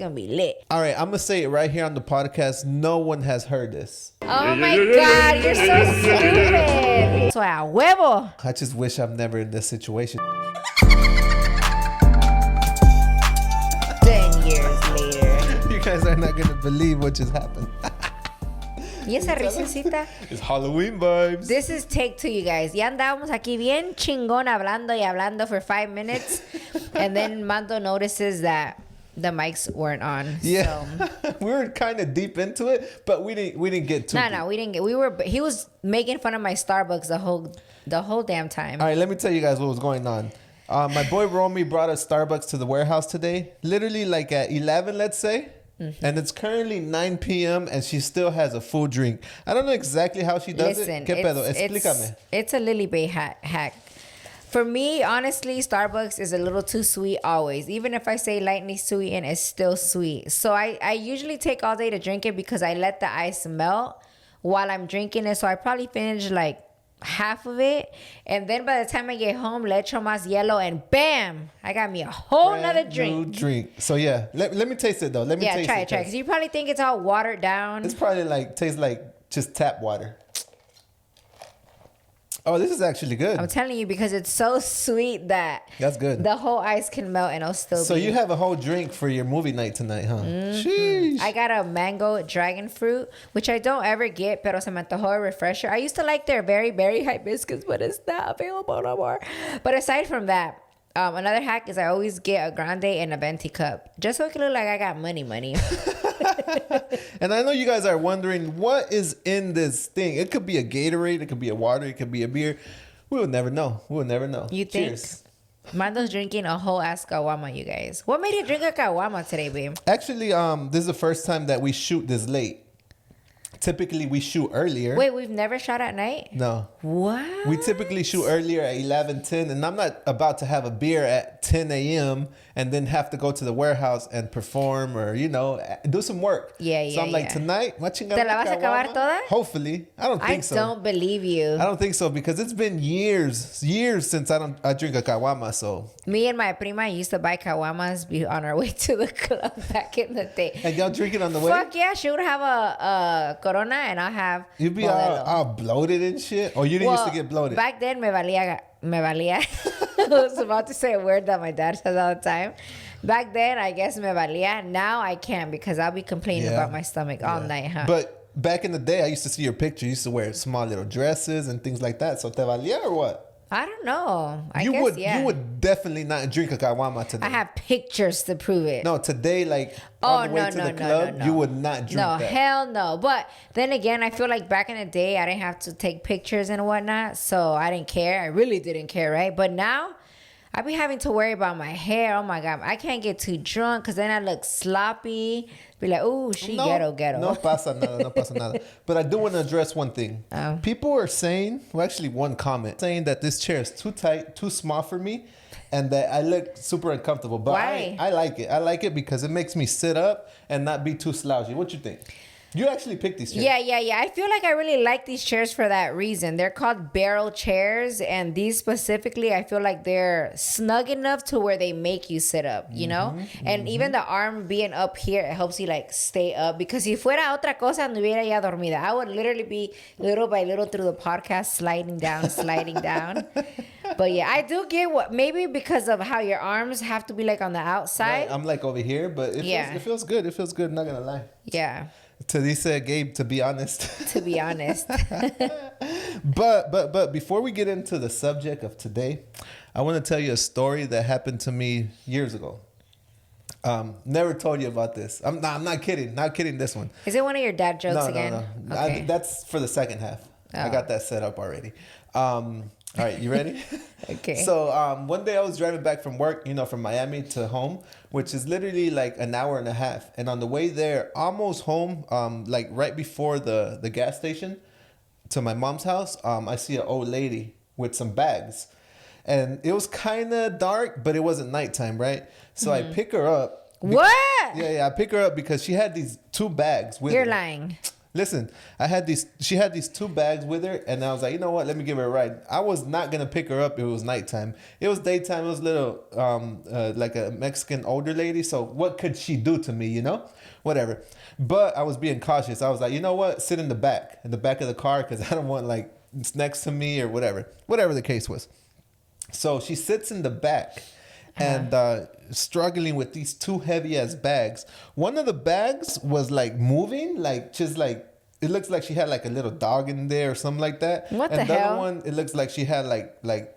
going to be lit. All right, I'm going to say it right here on the podcast. No one has heard this. Oh my God, you're so stupid. So a huevo. I just wish I'm never in this situation. 10 years later. You guys are not going to believe what just happened. ¿Y esa risecita? It's Halloween vibes. This is take two, you guys. Ya andábamos aquí bien chingón hablando y hablando for 5 minutes. And then Mando notices that the mics weren't on. Yeah. So. We were kind of deep into it, but we didn't get too deep. No, we didn't get. He was making fun of my Starbucks the whole damn time. All right, let me tell you guys what was going on. My boy Romy brought us Starbucks to the warehouse today. Literally like at 11, let's say. Mm-hmm. And it's currently 9 p.m. and she still has a full drink. I don't know exactly how she does it. ¿Qué pedo? Explícame. It's a Lily Bay hack. For me, honestly, Starbucks is a little too sweet always. Even if I say lightly sweet and it's still sweet. So I usually take all day to drink it because I let the ice melt while I'm drinking it. So I probably finish like half of it. And then by the time I get home, le echo más hielo and bam, I got me a whole nother drink. New drink. So yeah, let me taste it though. Let me taste it. Yeah, try it. Because you probably think it's all watered down. It's probably tastes like just tap water. Oh, this is actually good. I'm telling you because it's so sweet that that's good. The whole ice can melt and it'll still So you have a whole drink for your movie night tonight, huh? Mm-hmm. Sheesh. I got a mango dragon fruit, which I don't ever get, pero se me antojó a refresher. I used to like their very, very hibiscus, but it's not available no more. But aside from that, another hack is I always get a grande and a venti cup. Just so it can look like I got money. And I know you guys are wondering what is in this thing. It could be a Gatorade, it could be a water, it could be a beer. We will never know. You think? Cheers. Mando's drinking a whole ass kawama, you guys. What made you drink a kawama today, babe? Actually, this is the first time that we shoot this late. Typically, we shoot earlier. Wait, we've never shot at night? No. What? We typically shoot earlier at 11:10, and I'm not about to have a beer at 10 a.m. and then have to go to the warehouse and perform or, do some work. Yeah. So I'm like, tonight, ¿Te la vas a acabar toda? Hopefully. I don't think so. I don't believe you. I don't think so because it's been years since I drink a kawama, so. Me and my prima used to buy kawamas on our way to the club back in the day. And y'all drink it on the way? Fuck yeah, she would have a Corona and I'll have you'd be all bloated and shit? Or you didn't used to get bloated? Back then, me valía. I was about to say a word that my dad says all the time. Back then, I guess me valía. Now I can't because I'll be complaining about my stomach all night, huh? But back in the day, I used to see your picture. You used to wear small little dresses and things like that. So te valía or what? I don't know. You would definitely not drink a kawama today. I have pictures to prove it. No, today, on the way to the club, you would not drink that. No, hell no. But then again, I feel like back in the day, I didn't have to take pictures and whatnot. So I didn't care. I really didn't care, right? But now, I be having to worry about my hair. Oh, my God. I can't get too drunk because then I look sloppy. Be like, oh, she ghetto. No pasa nada. But I do want to address one thing. People are saying, actually one comment, saying that this chair is too tight, too small for me, and that I look super uncomfortable. But why? I like it. I like it because it makes me sit up and not be too slouchy. What you think? You actually picked these chairs. Yeah. I feel like I really like these chairs for that reason. They're called barrel chairs, and these specifically, I feel like they're snug enough to where they make you sit up, you know? And even the arm being up here, it helps you stay up. Because si fuera otra cosa, anduviera ya dormida. I would literally be little by little through the podcast sliding down. But yeah, I do get what, maybe because of how your arms have to be on the outside. Right, I'm over here, but it feels good. It feels good, not gonna lie. Yeah. Teresa, Gabe, to be honest. To be honest. But before we get into the subject of today, I want to tell you a story that happened to me years ago. Never told you about this. I'm not kidding. Not kidding this one. Is it one of your dad jokes again? No. Okay. That's for the second half. I got that set up already. All right, you ready? Okay. So one day I was driving back from work, from Miami to home, which is literally an hour and a half. And on the way there, almost home, right before the gas station to my mom's house, I see an old lady with some bags. And it was kind of dark, but it wasn't nighttime, right? So I pick her up. What? Yeah, I pick her up because she had these two bags with You're her. lying. Listen, she had these 2 bags with her, and I was like, you know what? Let me give her a ride. I was not gonna pick her up. It was nighttime. It was daytime. It was little, like a Mexican older lady. So what could she do to me? You know, whatever. But I was being cautious. I was like, you know what? Sit in the back of the car, because I don't want like it's next to me or whatever the case was. So she sits in the back. And struggling with these 2 heavy ass bags. One of the bags was like moving, like just like it looks like she had like a little dog in there or something like that. What and the hell? Other one, it looks like she had like I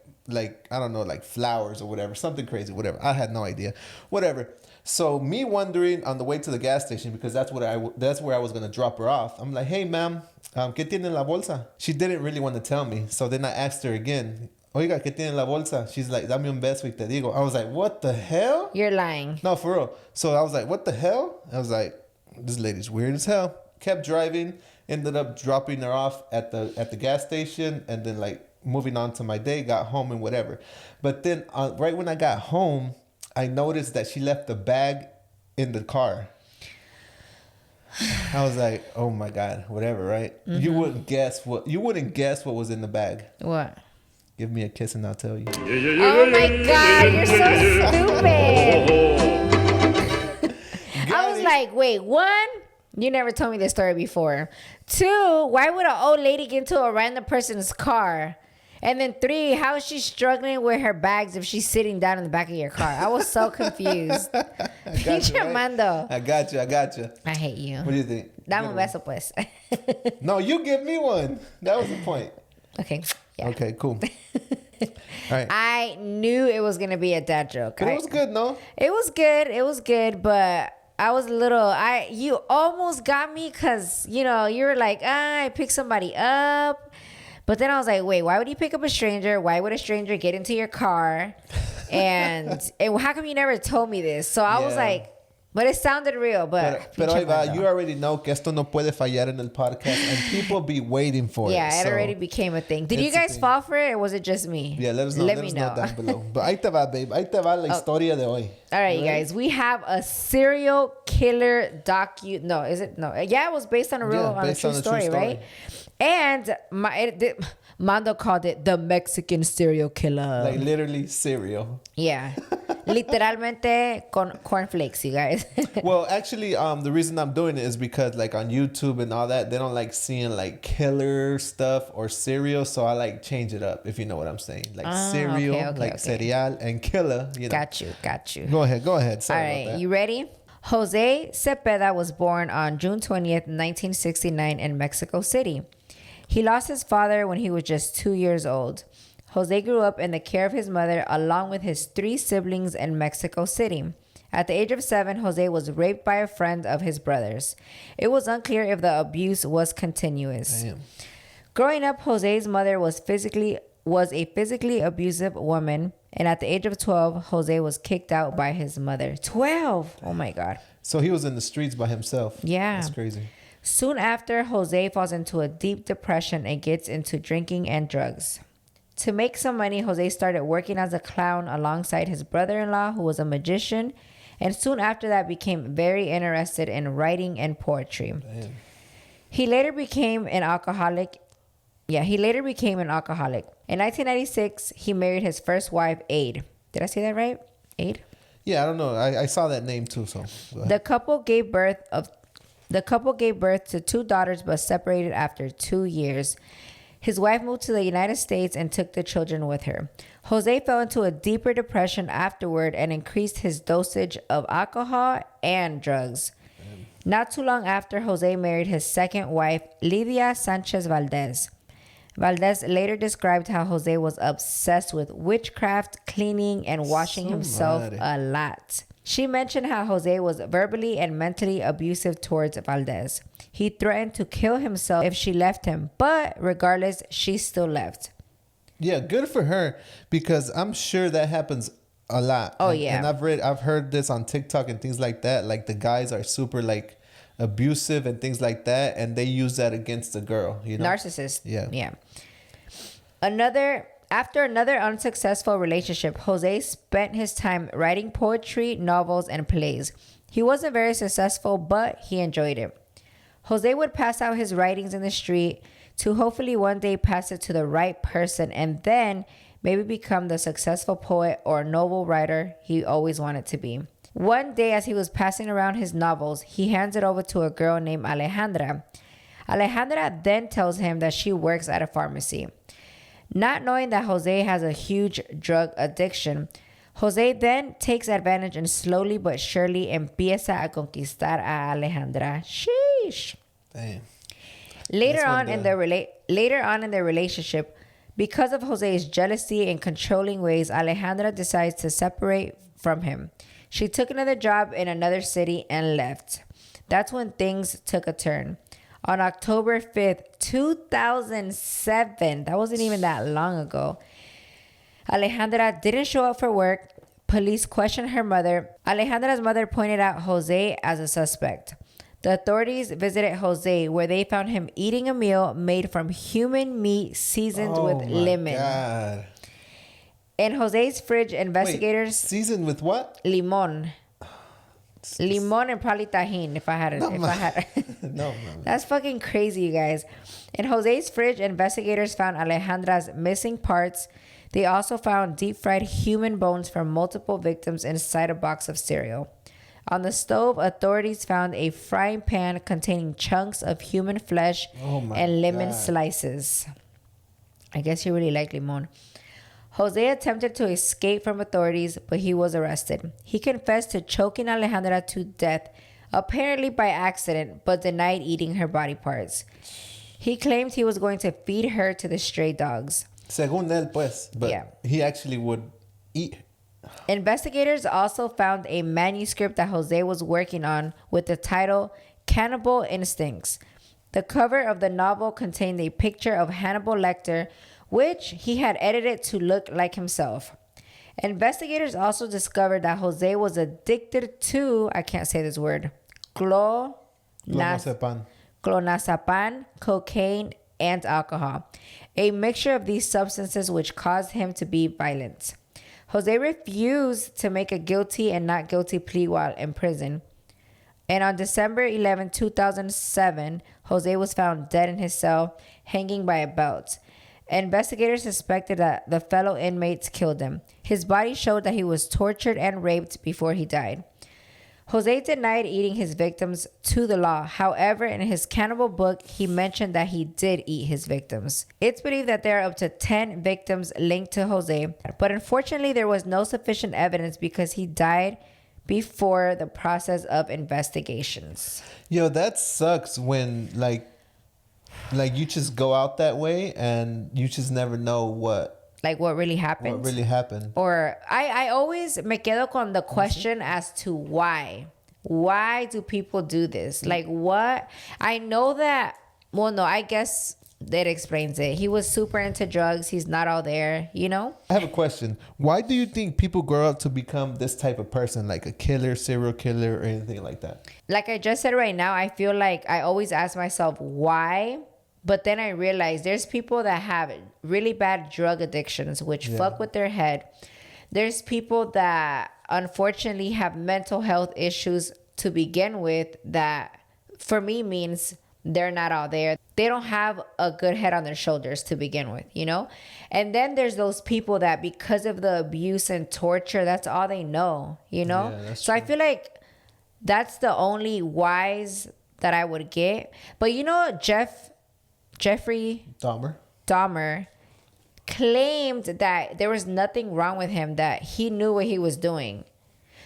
don't know, like flowers or whatever, something crazy, whatever. I had no idea, whatever. So me wondering on the way to the gas station, because that's where I was gonna drop her off. I'm like, hey ma'am, ¿qué tiene en la bolsa? She didn't really want to tell me, so then I asked her again. Oiga, ¿qué tiene en la bolsa? She's like, dame un beso y te digo. I was like, what the hell? You're lying. No, for real. So I was like, what the hell? I was like, this lady's weird as hell. Kept driving. Ended up dropping her off at the gas station, and then like moving on to my day. Got home and whatever. But then right when I got home, I noticed that she left the bag in the car. I was like, oh my God, whatever, right? Mm-hmm. You wouldn't guess what was in the bag. What? Give me a kiss and I'll tell you. Oh my God, you're so stupid. I was like, wait, 1, you never told me this story before. 2, why would an old lady get into a random person's car? And then 3, how is she struggling with her bags if she's sitting down in the back of your car? I was so confused. Pinche Mando. I got you. I hate you. What do you think? Dame un beso, pues. No, you give me one. That was the point. Okay. Yeah. Okay, cool. All right. I knew it was gonna be a dad joke. But it was good, no? It was good, but I was you almost got me, because you were like, I picked somebody up, but then I was like, wait, why would you pick up a stranger? Why would a stranger get into your car? And how come you never told me this? So I was like, but it sounded real. Pero ahí va, you already know que esto no puede fallar en el podcast, and people be waiting for it. Yeah, it already became a thing. Did you guys fall for it, or was it just me? Yeah, let us know. Let me know down below. But ahí te va, babe. Ahí te va la historia de hoy. All right, you guys. We have a serial killer docu. No, is it? No. Yeah, it was based on a true story, right? And Mando called it the Mexican serial killer. Like literally cereal. Yeah. Literalmente con cornflakes, you guys. Well, actually, the reason I'm doing it is because like on YouTube and all that, they don't like seeing like killer stuff or cereal, so I like change it up, if you know what I'm saying. Like cereal, cereal, and killer, you know. Got you. Go ahead. Sorry all right, you ready? Jose Cepeda was born on June 20th, 1969 in Mexico City. He lost his father when he was just 2 years old. Jose grew up in the care of his mother along with his 3 siblings in Mexico City. At the age of 7, Jose was raped by a friend of his brother's. It was unclear if the abuse was continuous. Damn. Growing up, Jose's mother was a physically abusive woman, and at the age of 12, Jose was kicked out by his mother. 12! Oh my God. So he was in the streets by himself. Yeah. That's crazy. Soon after, Jose falls into a deep depression and gets into drinking and drugs. To make some money, Jose started working as a clown alongside his brother-in-law, who was a magician, and soon after that became very interested in writing and poetry. Damn. He later became an alcoholic. In 1996, he married his first wife, Aid. Did I say that right? Aid? Yeah, I don't know. I saw that name too, so the couple gave birth to 2 daughters, but separated after 2 years. His wife moved to the United States and took the children with her. Jose fell into a deeper depression afterward and increased his dosage of alcohol and drugs. Not too long after, Jose married his second wife, Lidia Sanchez Valdez. Valdez later described how Jose was obsessed with witchcraft, cleaning, and washing himself a lot. She mentioned how Jose was verbally and mentally abusive towards Valdez. He threatened to kill himself if she left him, but regardless, she still left. Yeah, good for her, because I'm sure that happens a lot. Oh, and I've heard this on TikTok and things like that. Like the guys are super like abusive and things like that, and they use that against the girl, you know. Narcissist. Yeah. After another unsuccessful relationship, Jose spent his time writing poetry, novels, and plays. He wasn't very successful, but he enjoyed it. Jose would pass out his writings in the street to hopefully one day pass it to the right person and then maybe become the successful poet or novel writer he always wanted to be. One day, as he was passing around his novels, he hands it over to a girl named Alejandra. Alejandra then tells him that she works at a pharmacy. Not knowing that Jose has a huge drug addiction, Jose then takes advantage and slowly but surely empieza a conquistar a Alejandra. Sheesh. Damn. Later on in their relationship, because of Jose's jealousy and controlling ways, Alejandra decides to separate from him. She took another job in another city and left. That's when things took a turn. On October 5th, 2007, that wasn't even that long ago, Alejandra didn't show up for work. Police questioned her mother. Alejandra's mother pointed out Jose as a suspect. The authorities visited Jose, where they found him eating a meal made from human meat seasoned with lemon. God. In Jose's fridge, investigators... Wait, seasoned with what? Limon. Limon and probably tajin, if I had it. No. That's fucking crazy, you guys. In Jose's fridge, investigators found Alejandra's missing parts. They also found deep-fried human bones from multiple victims inside a box of cereal. On the stove, authorities found a frying pan containing chunks of human flesh and lemon slices. I guess he really liked limon. Jose attempted to escape from authorities, but he was arrested. He confessed to choking Alejandra to death, apparently by accident, but denied eating her body parts. He claimed he was going to feed her to the stray dogs. Según él, pues. But yeah. He actually would eat. Investigators also found a manuscript that Jose was working on with the title Cannibal Instincts. The cover of the novel contained a picture of Hannibal Lecter, which he had edited to look like himself. Investigators also discovered that Jose was addicted to, I can't say this word, clonazepam, cocaine, and alcohol, a mixture of these substances which caused him to be violent. Jose refused to make a guilty and not guilty plea while in prison. And on December 11, 2007, Jose was found dead in his cell, hanging by a belt. Investigators suspected that the fellow inmates killed him. His body showed that he was tortured and raped before he died. Jose denied eating his victims to the law. However, in his cannibal book, he mentioned that he did eat his victims. It's believed that there are up to 10 victims linked to Jose, but unfortunately, there was no sufficient evidence because he died before the process of investigations. Yo, that sucks when like you just go out that way and you just never know what really happened. What really happened. Or I always me quedo con the question as to why. Why do people do this? Like what? I know that, well, no, I guess that explains it. He was super into drugs. He's not all there, you know? I have a question. Why do you think people grow up to become this type of person, like a killer, serial killer, or anything like that? Like I just said right now, I feel like I always ask myself why. But then I realized there's people that have really bad drug addictions, which fuck with their head. There's people that unfortunately have mental health issues to begin with that for me means they're not all there. They don't have a good head on their shoulders to begin with, you know? And then there's those people that because of the abuse and torture, that's all they know, you know? Yeah, so true. I feel like that's the only whys that I would get. But you know, Jeffrey Dahmer claimed that there was nothing wrong with him, that he knew what he was doing.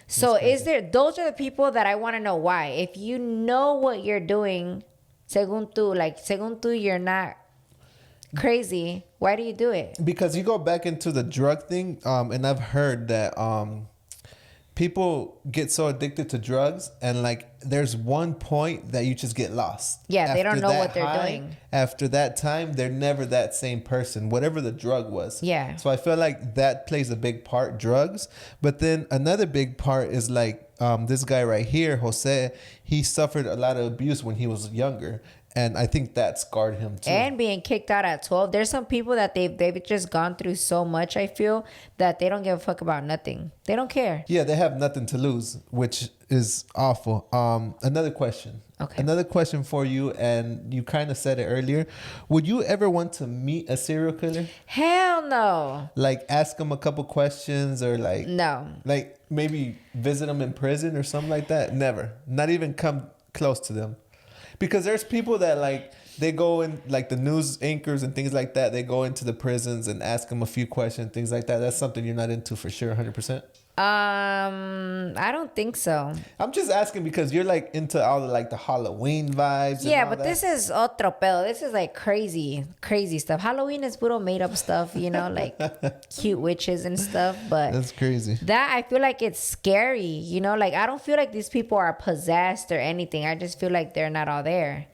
So those are the people that I want to know why. If you know what you're doing, según tú, you're not crazy, why do you do it? Because you go back into the drug thing, and I've heard that people get so addicted to drugs and like there's one point that you just get lost. Yeah, they don't know what they're doing. After that time, they're never that same person, whatever the drug was. Yeah. So I feel like that plays a big part, drugs. But then another big part is like this guy right here, Jose, he suffered a lot of abuse when he was younger. And I think that scarred him too. And being kicked out at 12. There's some people that they've just gone through so much, I feel, that they don't give a fuck about nothing. They don't care. Yeah, they have nothing to lose, which is awful. Another question. Okay. Another question for you, and you kind of said it earlier. Would you ever want to meet a serial killer? Hell no. Like ask them a couple questions or No. like maybe visit them in prison or something like that? Never. Not even come close to them. Because there's people that like they go in, like the news anchors and things like that, they go into the prisons and ask them a few questions, things like that. That's something you're not into for sure, 100%. I don't think so. I'm just asking because you're like into all the like the Halloween vibes. Yeah, and all but that. this is otro pedo. This is like crazy stuff. Halloween is puro made up stuff, you know, like cute witches and stuff. But That's crazy. that I feel like it's scary, you know, like I don't feel like these people are possessed or anything. I just feel like they're not all there.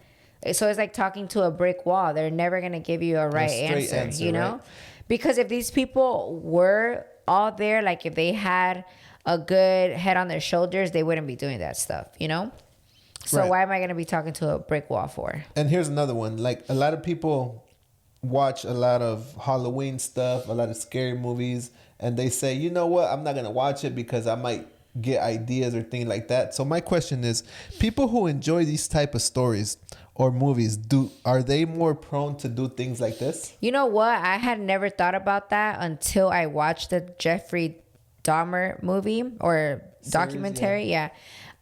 So it's like talking to a brick wall. They're never gonna give you a right answer, you know, right? Because if these people were all there, like if they had a good head on their shoulders, they wouldn't be doing that stuff, you know. So Right. why am I gonna be talking to a brick wall for? And here's another one. Like a lot of people watch a lot of Halloween stuff, a lot of scary movies, and they say, you know what, I'm not gonna watch it because I might get ideas or things like that. So my question is, people who enjoy these type of stories or movies, are they more prone to do things like this? You know what? I had never thought about that until I watched the Jeffrey Dahmer movie or documentary. Yeah.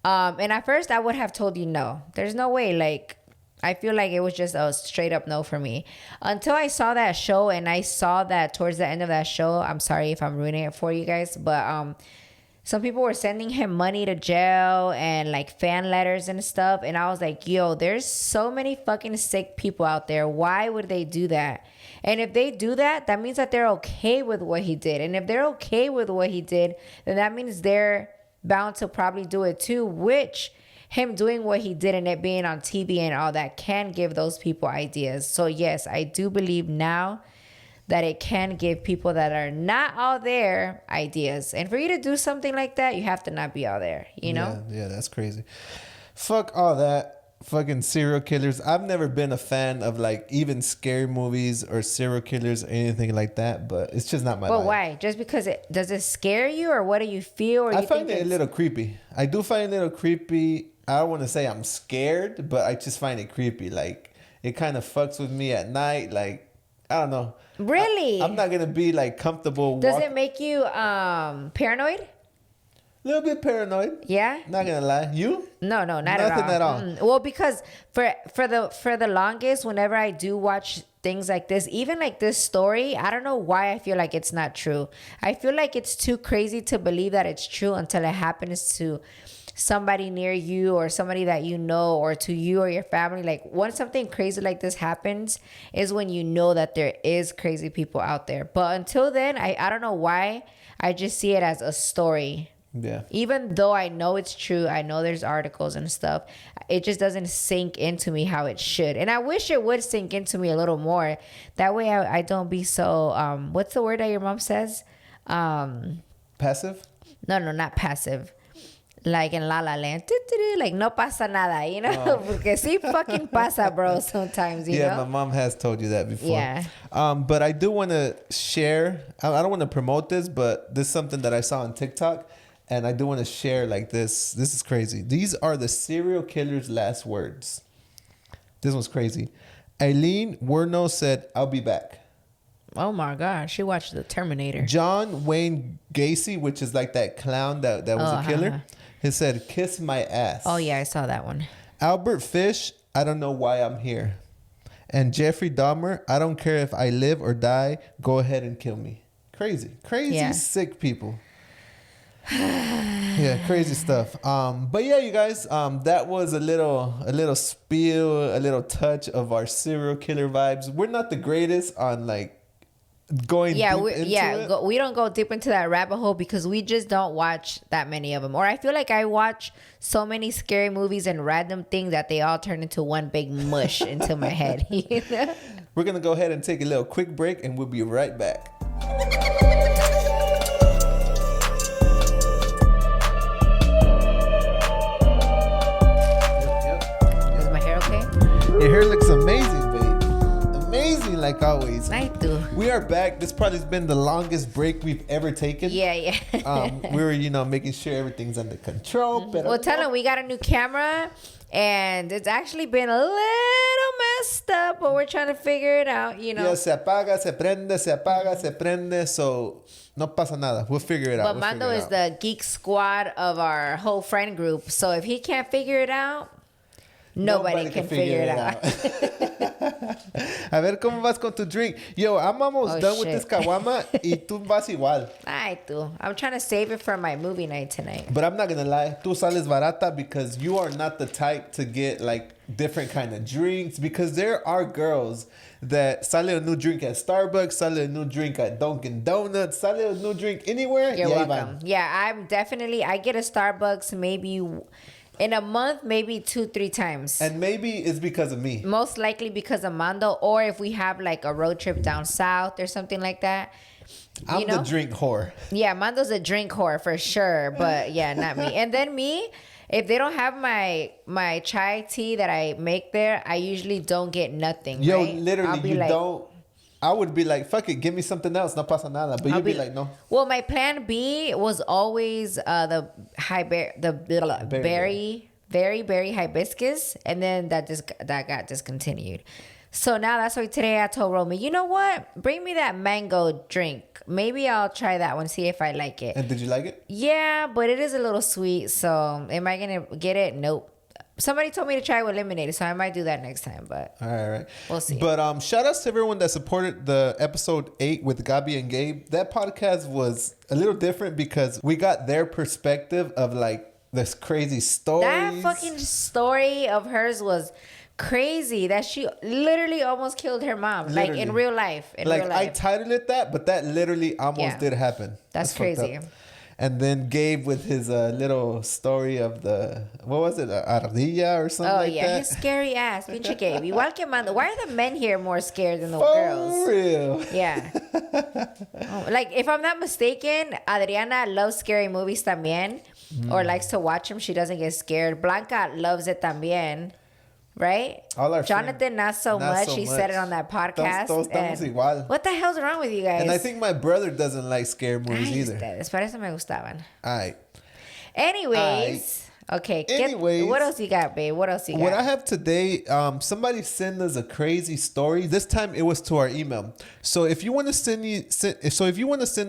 And at first I would have told you no. There's no way. Like, I feel like it was just a straight up no for me. Until I saw that show, and I saw that towards the end of that show, I'm sorry if I'm ruining it for you guys, but some people were sending him money to jail and like fan letters and stuff. And I was like, yo, there's so many fucking sick people out there. Why would they do that? And if they do that, that means that they're okay with what he did. And if they're okay with what he did, then that means they're bound to probably do it too, which him doing what he did and it being on TV and all that can give those people ideas. So yes, I do believe now that it can give people that are not out there ideas. And for you to do something like that, you have to not be out there, you know? Yeah, that's crazy. Fuck all that. Fucking serial killers. I've never been a fan of like even scary movies or serial killers or anything like that, but it's just not my But life. why? Just because does it scare you, or what do you feel? Or I you find think it a little creepy. I do find it a little creepy. I don't want to say I'm scared, but I just find it creepy. Like it kind of fucks with me at night. Like I don't know. Really? I'm not gonna be like comfortable. Does it make you paranoid? A little bit paranoid. Yeah. Not gonna lie. You? No, not Nothing at all. at all. Well, because for the longest, whenever I do watch things like this, even like this story, I don't know why I feel like it's not true. I feel like it's too crazy to believe that it's true until it happens to somebody near you or somebody that you know, or to you or your family. Like when something crazy like this happens is when you know that there is crazy people out there. But until then, I don't know why I just see it as a story. Yeah. Even though I know it's true, I know there's articles and stuff, it just doesn't sink into me how it should. And I wish it would sink into me a little more. That way I don't be so, what's the word that your mom says? Passive? No, not passive. Like in La La Land. Like no pasa nada, you know? Oh. Porque sí fucking pasa, bro, sometimes, you Yeah, know? my mom has told you that before. Yeah. But I do want to share, I don't want to promote this, but this is something that I saw on TikTok. And I do want to share like this. This is crazy. These are the serial killer's last words. This one's crazy. Eileen Werno said, "I'll be back." Oh my God. She watched The Terminator. John Wayne Gacy, which is like that clown that was a killer, he said, "Kiss my ass." Oh, yeah, I saw that one. Albert Fish, "I don't know why I'm here." And Jeffrey Dahmer, "I don't care if I live or die. Go ahead and kill me." Crazy, Yeah. sick people. Yeah, crazy stuff. But yeah, you guys, that was a little spiel, a little touch of our serial killer vibes. We're not the greatest on like going deep into it. We don't go deep into that rabbit hole because we just don't watch that many of them. Or I feel like I watch so many scary movies and random things that they all turn into one big mush into my head. You know? We're gonna go ahead and take a little quick break, and we'll be right back. Is my hair okay? Your hair looks like always. I do. We are back. This probably has been the longest break we've ever taken. Yeah. We were, making sure everything's under control. But Well, tell them we got a new camera, and it's actually been a little messed up, but we're trying to figure it out, Yeah, se apaga, se prende, se apaga, se prende. So, no pasa nada. We'll figure it out. But Mando is the geek squad of our whole friend group. So if he can't figure it out, nobody can figure it out. A ver cómo vas con tu drink. Yo, I'm almost done with this caguama y tú vas igual. I do. I'm trying to save it for my movie night tonight. But I'm not going to lie. Tú sales barata because you are not the type to get like different kind of drinks, because there are girls that sale a new drink at Starbucks, sale a new drink at Dunkin' Donuts, sale a new drink anywhere. You're welcome. Yeah, I get a Starbucks maybe in a month, maybe 2-3 times. And maybe it's because of me. Most likely because of Mando, or if we have like a road trip down south or something like that. I'm the drink whore. Yeah, Mando's a drink whore for sure, but yeah, not me. And then me, if they don't have my chai tea that I make there, I usually don't get nothing. Yo, right? literally, you don't. I would be like, fuck it, give me something else. No pasa nada. But you'd be like, no. Well, my plan B was always the berry hibiscus, and then that got discontinued. So now that's why today I told Romy, you know what? Bring me that mango drink. Maybe I'll try that one, see if I like it. And did you like it? Yeah, but it is a little sweet. So am I going to get it? Nope. Somebody told me to try with lemonade, so I might do that next time. But all right. We'll see. But shout outs to everyone that supported the episode 8 with Gabi and Gabe. That podcast was a little different because we got their perspective of like this crazy story. That fucking story of hers was crazy, that she literally almost killed her mom. Literally. Like in real life. I titled it that, but that literally almost did happen. That's crazy. And then Gabe with his little story of the, what was it, ardilla or something like that? Oh, yeah, his scary ass. Pinche Gabe. Igual que Mando. Why are the men here more scared than the For girls? For real. Yeah. Like, if I'm not mistaken, Adriana loves scary movies también, or likes to watch them. She doesn't get scared. Blanca loves it también. Right? Jonathan, not so much. He said it on that podcast. Todos estamos igual. What the hell's wrong with you guys? And I think my brother doesn't like scary movies either. Por eso me gustaban. All right. Anyways. Okay. What else you got, babe? What else you got? What I have today, somebody sent us a crazy story. This time it was to our email. So if you want to send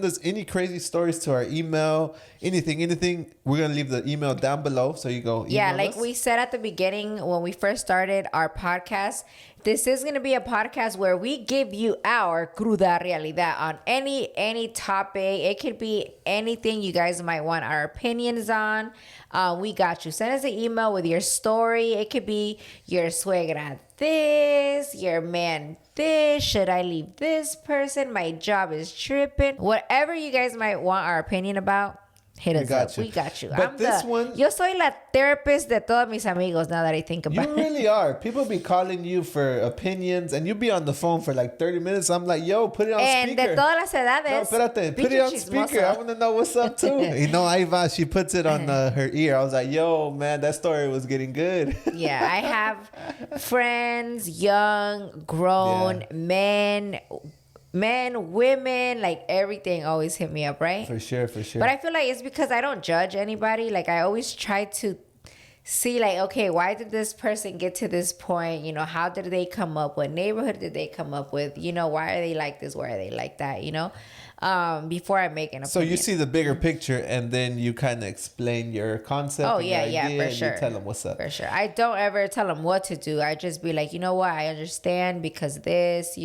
us any crazy stories to our email, anything, we're gonna leave the email down below. So you go. Yeah, like we said at the beginning when we first started our podcast, this is gonna be a podcast where we give you our cruda realidad on any topic. It could be anything you guys might want our opinions on. We got you. Send us an email with your story. It could be your suegra this, your man this, should I leave this person? My job is tripping. Whatever you guys might want our opinion about, hit us up. We got you. But yo soy la therapist de todos mis amigos now that I think about it. You really are. People be calling you for opinions and you be on the phone for like 30 minutes. I'm like, yo, put it on speaker. And de todas las edades. No, espérate. Put it on speaker. I want to know what's up too. Ahí va. She puts it on her ear. I was like, yo, man, that story was getting good. Yeah, I have friends, young, grown, men, women, like everything always hit me up, right? For sure. But I feel like it's because I don't judge anybody. Like I always try to see like, okay, why did this person get to this point? How did they come up? What neighborhood did they come up with? Why are they like this? Why are they like that? Before I make an opinion. So you see the bigger picture and then you kind of explain your concept. Oh, yeah, for sure. You tell them what's up. For sure. I don't ever tell them what to do. I just be like, you know what? I understand because this,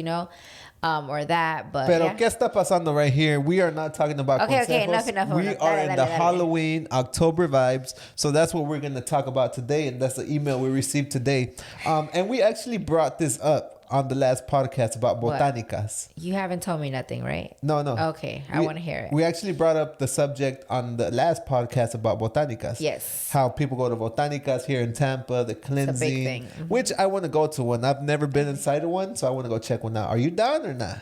or that, but Pero ¿qué está pasando right here? We are not talking about consejos. Okay, enough. We are in the Halloween, October vibes. So that's what we're going to talk about today. And that's the email we received today. And we actually brought this up on the last podcast about botanicas. You haven't told me nothing, right? No. Okay, I want to hear it. We actually brought up the subject on the last podcast about botanicas. Yes. How people go to botanicas here in Tampa, the cleansing. It's a big thing. Which I want to go to one. I've never been inside of one, so I want to go check one out. Are you down or not?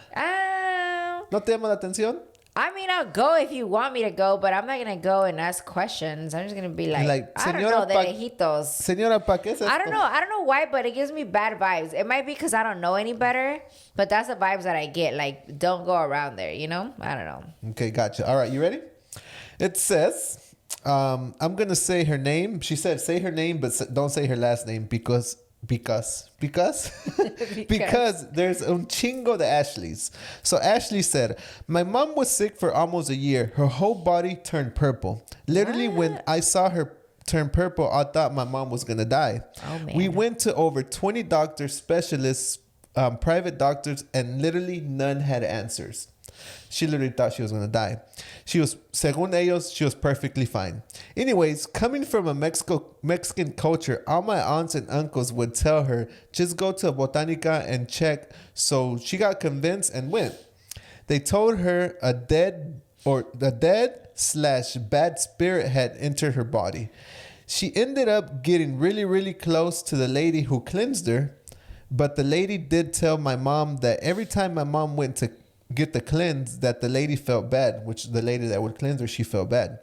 ¿No te llama la atención? I mean, I'll go if you want me to go, but I'm not gonna go and ask questions. I'm just gonna be like I don't know, de lejitos. Señora, ¿pa qué es esto? I don't know why, but it gives me bad vibes. It might be because I don't know any better, but that's the vibes that I get. Like, don't go around there, you know? I don't know. Okay, gotcha. All right, you ready? It says, I'm gonna say her name. She said, say her name, but don't say her last name because because there's un chingo de Ashleys. So Ashley said, my mom was sick for almost a year. Her whole body turned purple. Literally, when I saw her turn purple, I thought my mom was gonna die. Oh, man. We went to over 20 doctors, specialists, private doctors, and literally none had answers. She literally thought she was going to die. She was, según ellos, she was perfectly fine. Anyways, coming from a Mexican culture, all my aunts and uncles would tell her, just go to a botanica and check. So she got convinced and went. They told her a dead / bad spirit had entered her body. She ended up getting really, really close to the lady who cleansed her. But the lady did tell my mom that every time my mom went to get the cleanse, that the lady felt bad, which the lady that would cleanse her, she felt bad.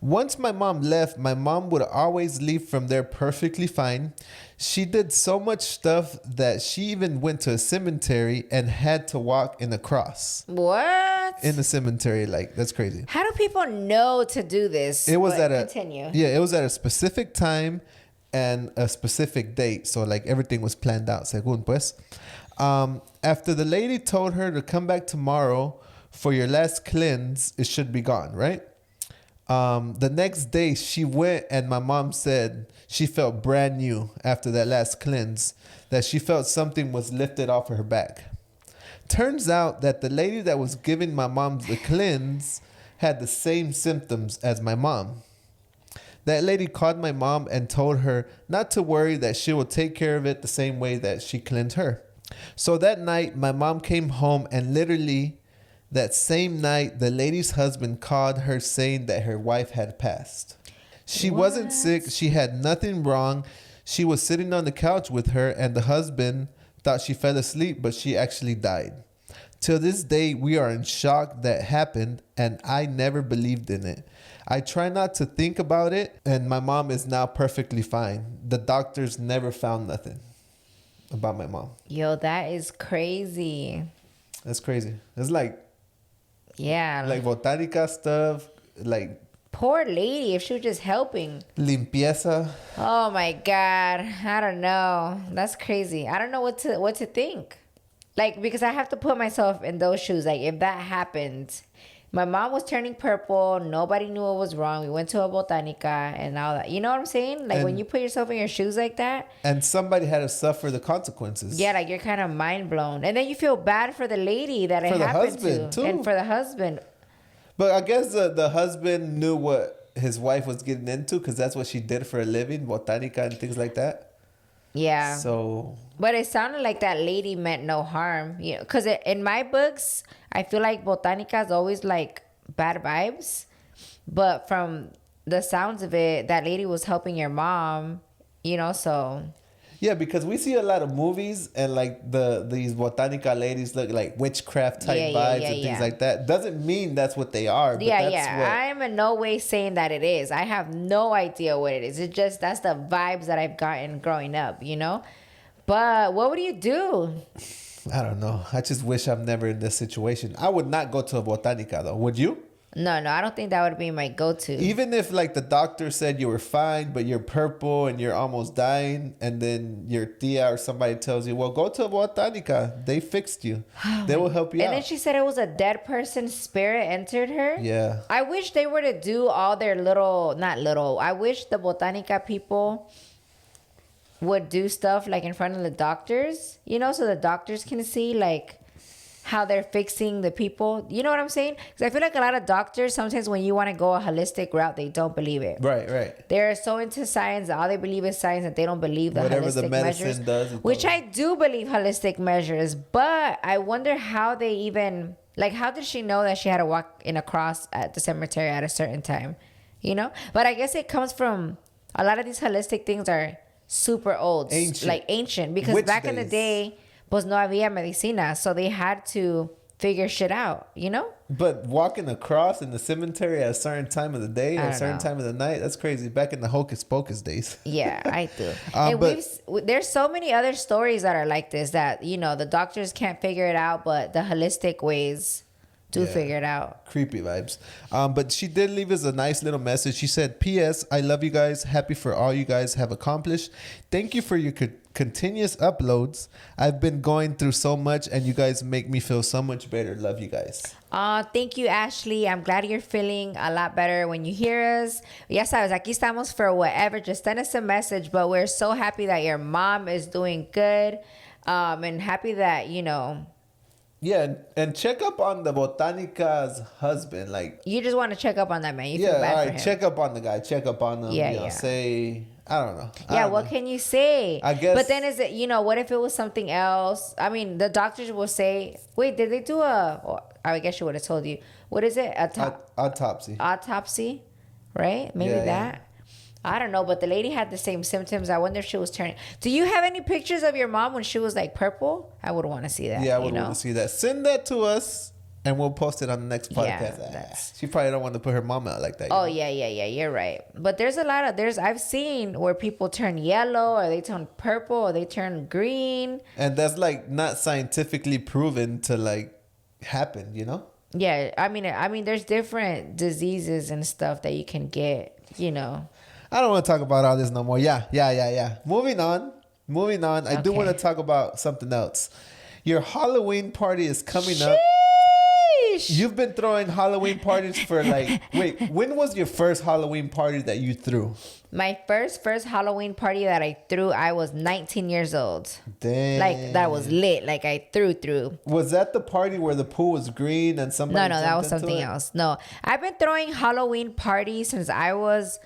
Once my mom left, my mom would always leave from there perfectly fine. She did so much stuff that she even went to a cemetery and had to walk in a cross. What? In the cemetery, like, that's crazy. How do people know to do this? It was continue. Yeah, it was at a specific time and a specific date. So, like, everything was planned out, según pues. After the lady told her to come back tomorrow for your last cleanse, it should be gone, right? The next day she went and my mom said she felt brand new after that last cleanse, that she felt something was lifted off of her back. Turns out that the lady that was giving my mom the cleanse had the same symptoms as my mom. That lady called my mom and told her not to worry, that she will take care of it the same way that she cleansed her. So that night, my mom came home, and literally that same night, the lady's husband called her saying that her wife had passed. She wasn't sick. She had nothing wrong. She was sitting on the couch with her, and the husband thought she fell asleep, but she actually died. Till this day, we are in shock that happened, and I never believed in it. I try not to think about it, and my mom is now perfectly fine. The doctors never found nothing about my mom. Yo, that is crazy. That's crazy. It's like botanica stuff, like poor lady, if she was just helping. Limpieza. Oh my God, I don't know. That's crazy. I don't know what to think. Like, because I have to put myself in those shoes. Like, if that happened, my mom was turning purple. Nobody knew what was wrong. We went to a botanica and all that. You know what I'm saying? Like, when you put yourself in your shoes like that. And somebody had to suffer the consequences. Yeah, like, you're kind of mind blown. And then you feel bad for the lady that it happened to. Too. And for the husband. But I guess the husband knew what his wife was getting into, because that's what she did for a living, botanica and things like that. Yeah. So. But it sounded like that lady meant no harm. You know, because in my books, I feel like botanica is always like bad vibes. But from the sounds of it, that lady was helping your mom, you know, so. Yeah, because we see a lot of movies and like these botanica ladies look like witchcraft type vibes and things like that. Doesn't mean that's what they are. But I'm in no way saying that it is. I have no idea what it is. It's just that's the vibes that I've gotten growing up, you know? But what would you do? I don't know. I just wish I'm never in this situation. I would not go to a botanica though. Would you? No, I don't think that would be my go-to. Even if like the doctor said you were fine, but you're purple and you're almost dying, and then your tia or somebody tells you, well, go to a botanica. They fixed you. They will help you out. And then she said it was a dead person's spirit entered her. Yeah. I wish they were to do all their I wish the botanica people would do stuff like in front of the doctors, you know, so the doctors can see like how they're fixing the people. You know what I'm saying? Because I feel like a lot of doctors, sometimes when you want to go a holistic route, they don't believe it. Right. They're so into science that all they believe is science, that they don't believe the whatever holistic the medicine measures. Does. Which I do believe holistic measures, but I wonder how they even, like, how did she know that she had to walk in a cross at the cemetery at a certain time? You know? But I guess it comes from, a lot of these holistic things are super old. Ancient. Because back in the day, pues no había medicina, so they had to figure shit out, you know? But walking across in the cemetery at a certain time of the day, at a certain time of the night, that's crazy. Back in the Hocus Pocus days. Yeah, I do. And there's so many other stories that are like this that, you know, the doctors can't figure it out, but the holistic ways do figure it out. Creepy vibes. But she did leave us a nice little message. She said, P.S. I love you guys. Happy for all you guys have accomplished. Thank you for your continuous uploads. I've been going through so much and you guys make me feel so much better. Love you guys. Thank you, Ashley. I'm glad you're feeling a lot better when you hear us. Ya sabes, aquí estamos for whatever. Just send us a message. But we're so happy that your mom is doing good. And happy that, you know... Yeah, and check up on the Botanica's husband. Like, you just want to check up on that man. You feel bad all right, for him. check up on the guy. Check up on him. Yeah, Say, I don't know. What can you say? I guess. But then is it, you know, what if it was something else? I mean, the doctors will say, wait, did they do I guess she would have told you. What is it? Autopsy. Autopsy, right? Maybe that. Yeah. I don't know, but the lady had the same symptoms. I wonder if she was turning. Do you have any pictures of your mom when she was like purple? I would want to see that. Yeah, I would want to see that. Send that to us and we'll post it on the next podcast. Yeah, she probably don't want to put her mom out like that. Oh, yeah. You're right. But there's a lot of, I've seen where people turn yellow or they turn purple or they turn green. And that's like not scientifically proven to like happen, you know? Yeah. I mean, there's different diseases and stuff that you can get, you know. I don't want to talk about all this no more. Yeah. Moving on. I do want to talk about something else. Your Halloween party is coming up. You've been throwing Halloween parties for like... Wait, when was your first Halloween party that you threw? My first Halloween party that I threw, I was 19 years old. Damn. Like, that was lit. Like, I threw. Was that the party where the pool was green and somebody... No, that was something else. No, I've been throwing Halloween parties since I was...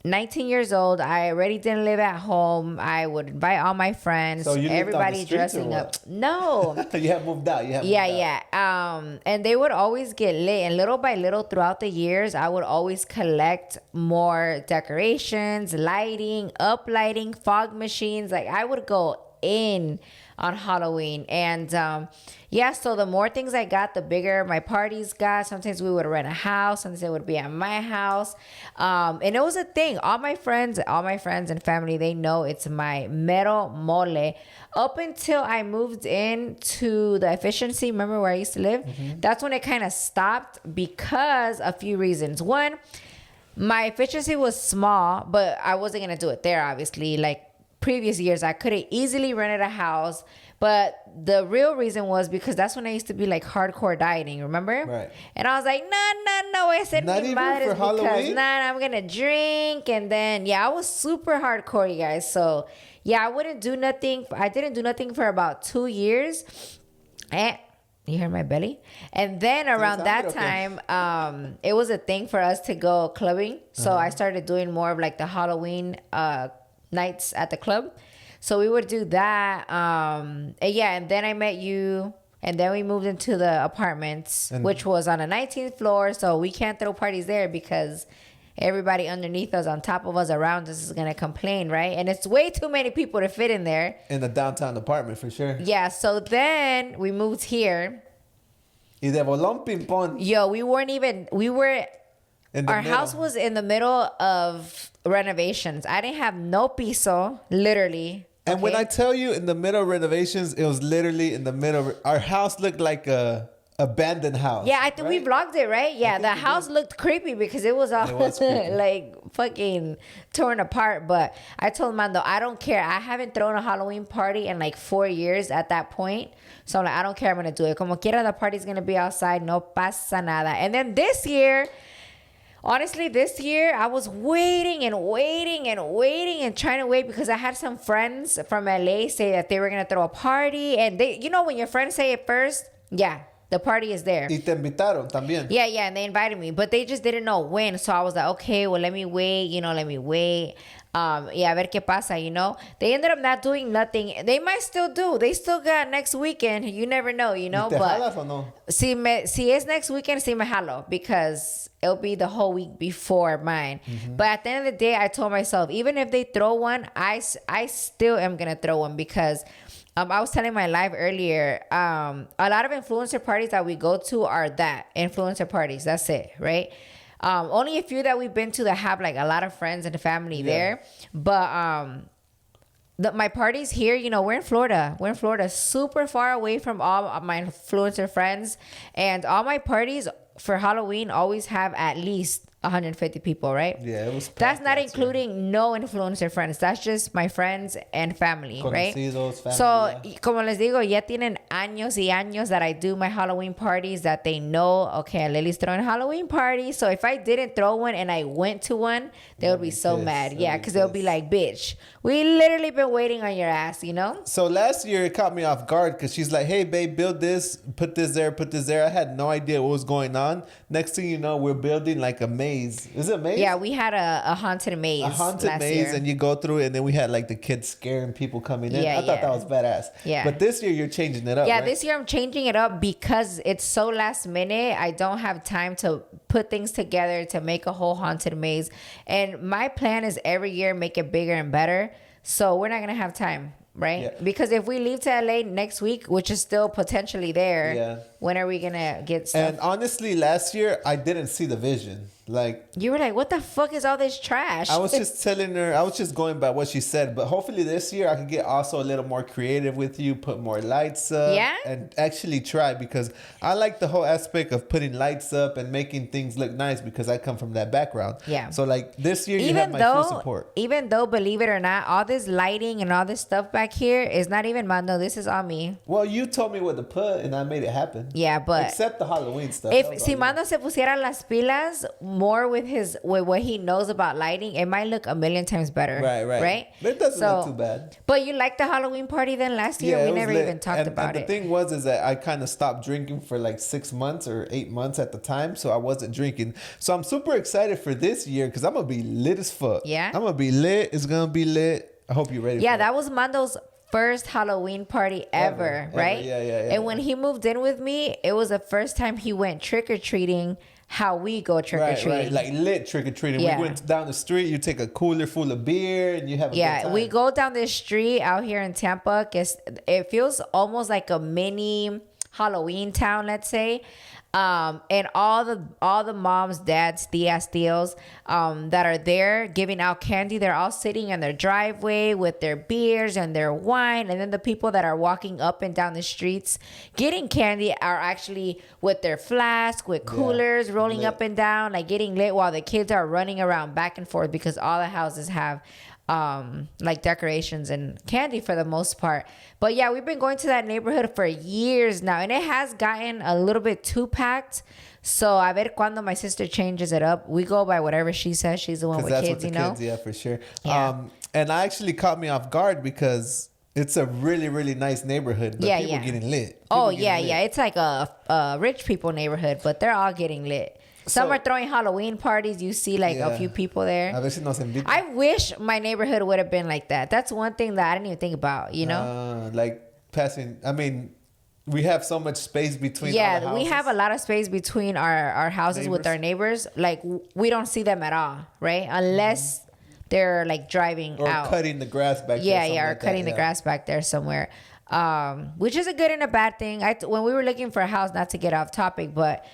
19 years old. I already didn't live at home. I would invite all my friends. So you everybody dressing up. No. You have moved out. And they would always get lit. And little by little throughout the years, I would always collect more decorations, lighting, uplighting, fog machines. Like I would go in on Halloween. And so the more things I got, the bigger my parties got. Sometimes we would rent a house. Sometimes it would be at my house. And it was a thing. All my friends and family, they know it's my mero mole. Up until I moved in to the Efficiency, remember where I used to live? Mm-hmm. That's when it kind of stopped because a few reasons. One, my Efficiency was small, but I wasn't going to do it there, obviously. Like, previous years, I could have easily rented a house, but the real reason was because that's when I used to be like hardcore dieting, remember? Right. And I was like, no, I said not even for Halloween? I'm gonna drink, and then I was super hardcore, you guys. So I wouldn't do nothing. I didn't do nothing for about 2 years. And you heard my belly? And then around that time, it was a thing for us to go clubbing. So I started doing more of like the Halloween nights at the club. So we would do that. And then I met you. And then we moved into the apartments, which was on the 19th floor. So we can't throw parties there because everybody underneath us, on top of us, around us is going to complain, right? And it's way too many people to fit in there. In the downtown apartment, for sure. Yeah. So then we moved here. Y de bolón ping-pong. Yo, we were... Our house was in the middle of renovations. I didn't have no piso, literally. And when I tell you in the middle of renovations, it was literally in the middle. Our house looked like a abandoned house. Yeah, I think we vlogged it, right? Yeah, the house looked creepy because it was all like fucking torn apart. But I told Mando, I don't care. I haven't thrown a Halloween party in like 4 years at that point. So I'm like, I don't care. I'm going to do it. Como quiera, the party's going to be outside. No pasa nada. And then this year... Honestly, this year, I was waiting and trying to wait because I had some friends from LA say that they were going to throw a party. And they, you know, when your friends say it first, the party is there. Y te invitaron también. Yeah, and they invited me. But they just didn't know when. So I was like, okay, well, let me wait. A ver qué pasa, you know. They ended up not doing nothing. They might still do. They still got next weekend. You never know, you know. ¿Te jalas o no? Si es next weekend, si me jalo. Because it'll be the whole week before mine. Mm-hmm. But at the end of the day, I told myself, even if they throw one, I still am going to throw one. Because I was telling my live earlier, a lot of influencer parties that we go to are that influencer parties. That's it, right? Only a few that we've been to that have like a lot of friends and family there. But my parties here, you know, we're in Florida. We're in Florida, super far away from all of my influencer friends. And all my parties for Halloween always have at least 150 people, right? Yeah, it was. That's not including no influencer friends. That's just my friends and family, right? Family, So, como les digo, ya tienen años y años that I do my Halloween parties that they know, okay, Lily's throwing a Halloween party. So if I didn't throw one and I went to one, they would be so mad. Yeah, because they'll be like, bitch, we literally been waiting on your ass, you know? So last year it caught me off guard because she's like, hey, babe, build this, put this there, put this there. I had no idea what was going on. Next thing you know, we're building like a maze. Is it a maze? Yeah, we had a haunted maze. A haunted last maze, year. and you go through it, and then we had like the kids scaring people coming in. Yeah, I thought that was badass. Yeah. But this year you're changing it up. Yeah, right? this year I'm changing it up because it's so last minute. I don't have time to put things together to make a whole haunted maze. And my plan is every year make it bigger and better. So we're not going to have time, right? Yeah. Because if we leave to LA next week, which is still potentially there, when are we going to get stuff? And honestly, last year I didn't see the vision. Like, you were like, what the fuck is all this trash? I was just telling her, I was just going by what she said, but hopefully this year I could get also a little more creative with you, put more lights up, and actually try, because I like the whole aspect of putting lights up and making things look nice because I come from that background. Yeah. So like this year you have my full support. Even though, believe it or not, all this lighting and all this stuff back here is not even Mando. This is all me. Well, you told me what to put and I made it happen. Yeah, but except the Halloween stuff. If si Mando se pusiera las pilas more with what he knows about lighting, it might look a million times better. Right? But it doesn't look too bad. But you liked the Halloween party then last year? We never even talked about it. The thing is that I kind of stopped drinking for like 6 months or 8 months at the time, so I wasn't drinking. So I'm super excited for this year because I'm gonna be lit as fuck. Yeah, I'm gonna be lit. It's gonna be lit. I hope you're ready. Yeah, that was Mando's first Halloween party ever, right? Yeah. And when he moved in with me, it was the first time he went trick-or-treating how we go trick-or-treating. Right. Like lit trick-or-treating. Yeah. We went down the street, you take a cooler full of beer and you have a good time. We go down this street out here in Tampa. It feels almost like a mini Halloween town, let's say. And all the moms, dads, tias, tios, that are there giving out candy, they're all sitting in their driveway with their beers and their wine. And then the people that are walking up and down the streets getting candy are actually with their flask, with coolers, rolling lit up and down, like getting lit, while the kids are running around back and forth because all the houses have like decorations and candy for the most part. But yeah, we've been going to that neighborhood for years now, and it has gotten a little bit too packed. So a ver cuando my sister changes it up. We go by whatever she says. She's the one with kids, you know? Kids, yeah, for sure. Yeah. And I actually caught me off guard because it's a really, really nice neighborhood. But people getting lit. It's like a rich people neighborhood, but they're all getting lit. Some are throwing Halloween parties. You see like a few people there. I wish my neighborhood would have been like that. That's one thing that I didn't even think about, you know? Like passing, I mean, we have so much space between all the houses. We have a lot of space between our houses with our neighbors. Like, we don't see them at all, right? Unless they're like driving out. Or cutting the grass back there. Yeah, or cutting the grass back there somewhere. Which is a good and a bad thing. When we were looking for a house, not to get off topic, but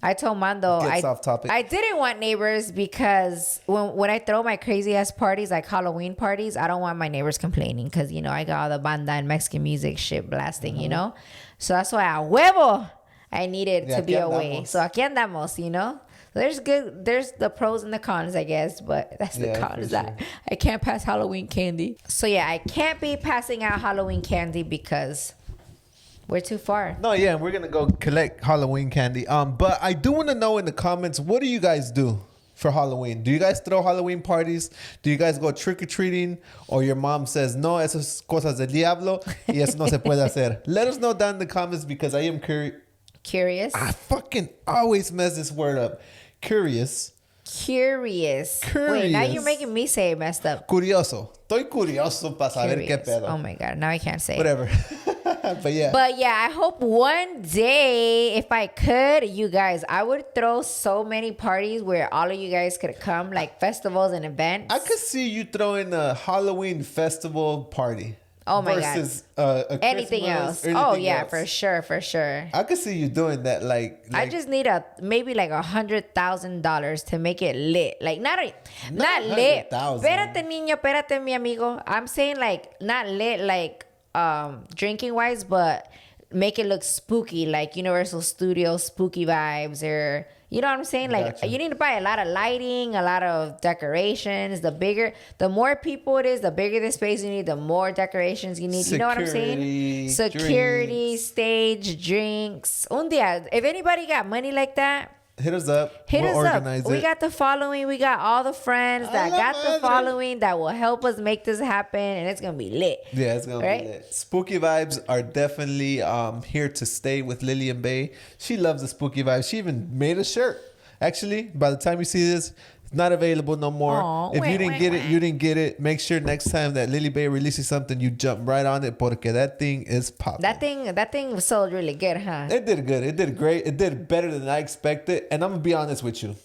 I told Mando I didn't want neighbors because when I throw my crazy ass parties, like Halloween parties, I don't want my neighbors complaining because, you know, I got all the banda and Mexican music shit blasting, you know? So that's why a huevo I needed to be away. So aquí andamos, you know? There's the pros and the cons, I guess, but that's the cons that I can't pass Halloween candy. So yeah, I can't be passing out Halloween candy because we're too far. No, yeah, we're gonna go collect Halloween candy. But I do want to know in the comments, what do you guys do for Halloween? Do you guys throw Halloween parties? Do you guys go trick or treating? Or your mom says, no, esas cosas del diablo y eso no se puede hacer? Let us know down in the comments because I am curious. I fucking always mess this word up. Curious. Wait, now you're making me say it messed up. Curioso. Estoy curioso para saber qué pedo. Oh my God, now I can't say Whatever. But yeah, I hope one day, if I could, you guys, I would throw so many parties where all of you guys could come, like festivals and events. I could see you throwing a Halloween festival party. Oh my God. versus Anything Christmas else. or Oh anything yeah, else. for sure, for sure. I could see you doing that. Like I just need maybe like $100,000 to make it lit. Like not lit. 100,000. Espérate, niño, espérate, mi amigo. I'm saying like not lit like drinking wise, but make it look spooky, like Universal Studios spooky vibes, or you know what I'm saying? Like Gotcha. you need to buy a lot of lighting, a lot of decorations. The more people it is, the bigger the space you need, the more decorations you need. You know what I'm saying? Security, drinks. stage, drinks. Un día, if anybody got money like that, hit us up. hit We'll us up. organize We it. got the following. We got all the friends that la got the madre. following that will help us make this happen, and it's gonna be lit. Yeah, it's gonna Right? be lit. Spooky vibes are definitely here to stay with Lily and Bay. She loves the spooky vibes. She even made a shirt. Actually, by the time you see this, it's not available no more. Aw, If you didn't get it, wah. you didn't get it. Make sure next time that Lily Bay releases something, you jump right on it, porque that thing is popping. That thing sold really good, huh? It did good. It did great. It did better than I expected. And I'm gonna be honest with you.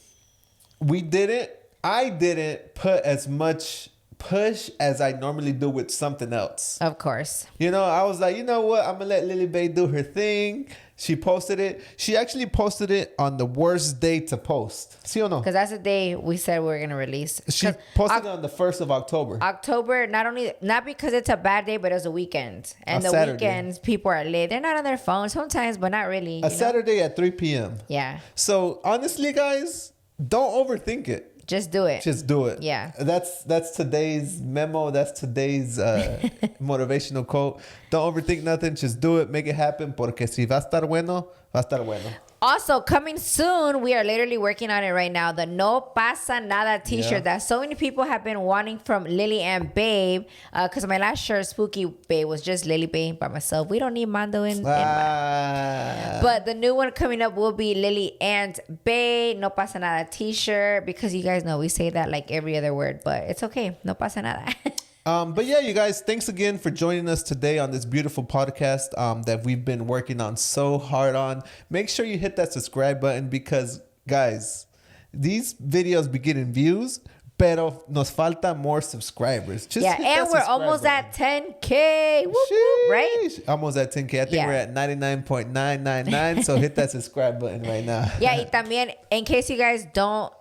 I didn't put as much push as I normally do with something else. Of course. You know, I was like, you know what? I'm gonna let Lily Bay do her thing. She posted it. She actually posted it on the worst day to post. See or no? Because that's the day we said we were going to release. She 'Cause posted it on the 1st of October. October, not because it's a bad day, but it was a weekend. And A the Saturday. weekends, people are late. They're not on their phones sometimes, but not really. A Saturday at 3 p.m. Yeah. So honestly, guys, don't overthink it. Just do it. Just do it. Yeah. That's today's memo. That's today's motivational quote. Don't overthink nothing. Just do it. Make it happen. Porque si va a estar bueno, va a estar bueno. Also, coming soon, we are literally working on it right now. The No Pasa Nada t-shirt Yeah. that so many people have been wanting from Lily and Babe. Because my last shirt, Spooky Babe, was just Lily Babe by myself. We don't need Mando in But the new one coming up will be Lily and Babe. No Pasa Nada t-shirt. Because you guys know we say that like every other word. But it's okay. No pasa nada. But yeah, you guys, thanks again for joining us today on this beautiful podcast that we've been working on so hard on. Make sure you hit that subscribe button because, guys, these videos be getting views, pero nos falta more subscribers. Just Yeah, hit and that we're subscribe almost button. at 10K. Whoop, whoop, right? Sheesh. Almost at 10K. I think Yeah. we're at 99.999. So hit that subscribe button right now. Yeah, y también, in case you guys don't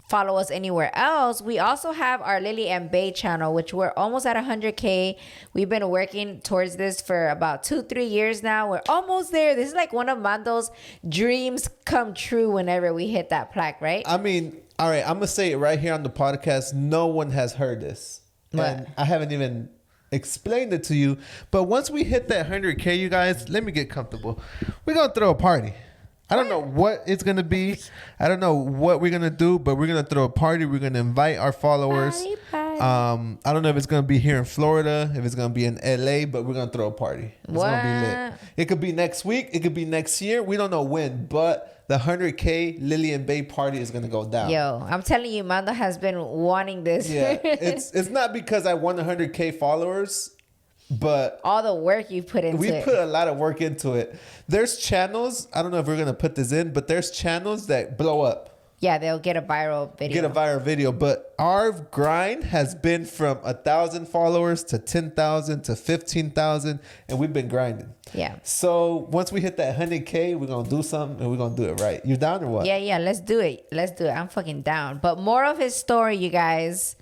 follow us anywhere else, we also have our Lily and Bay channel, which we're almost at 100K. We've been working towards this for about 2-3 years now. We're almost there. This is like one of Mando's dreams come true whenever we hit that plaque, right? I mean, all right, I'm going to say it right here on the podcast. No one has heard this. What? And I haven't even explained it to you. But once we hit that 100K, you guys, let me get comfortable. We're going to throw a party. I don't know what it's going to be. I don't know what we're going to do, but we're going to throw a party. We're going to invite our followers. Party. I don't know if it's going to be here in Florida, if it's going to be in LA, but we're going to throw a party. It's going to be lit. It could be next week. It could be next year. We don't know when, but the 100K Lily and Bay party is going to go down. Yo, I'm telling you, Mando has been wanting this. Yeah, it's not because I want 100K followers, but all the work you put into we it. put a lot of work into it. There's channels, I don't know if we're going to put this in, but there's channels that blow up. Yeah, they'll get a viral video. Get a viral video, but our grind has been from 1,000 followers to 10,000 to 15,000, and we've been grinding. Yeah. So once we hit that 100K, we're gonna do something and we're gonna do it right. You down or what? Yeah, let's do it. I'm fucking down. But more of his story, you guys.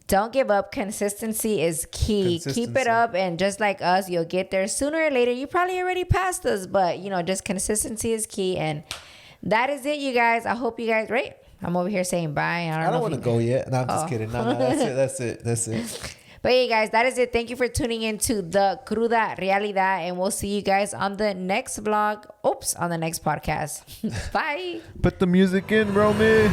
Don't give up. Consistency is key. Keep it up, and just like us, you'll get there sooner or later. You probably already passed us, but just consistency is key, and that is it, you guys. I hope you guys, right? I'm over here saying bye. I don't want to go yet. No, I'm just kidding. No, that's it. But hey, guys, that is it. Thank you for tuning into the Cruda Realidad, and we'll see you guys on the next vlog. On the next podcast. Bye. Put the music in, Romy.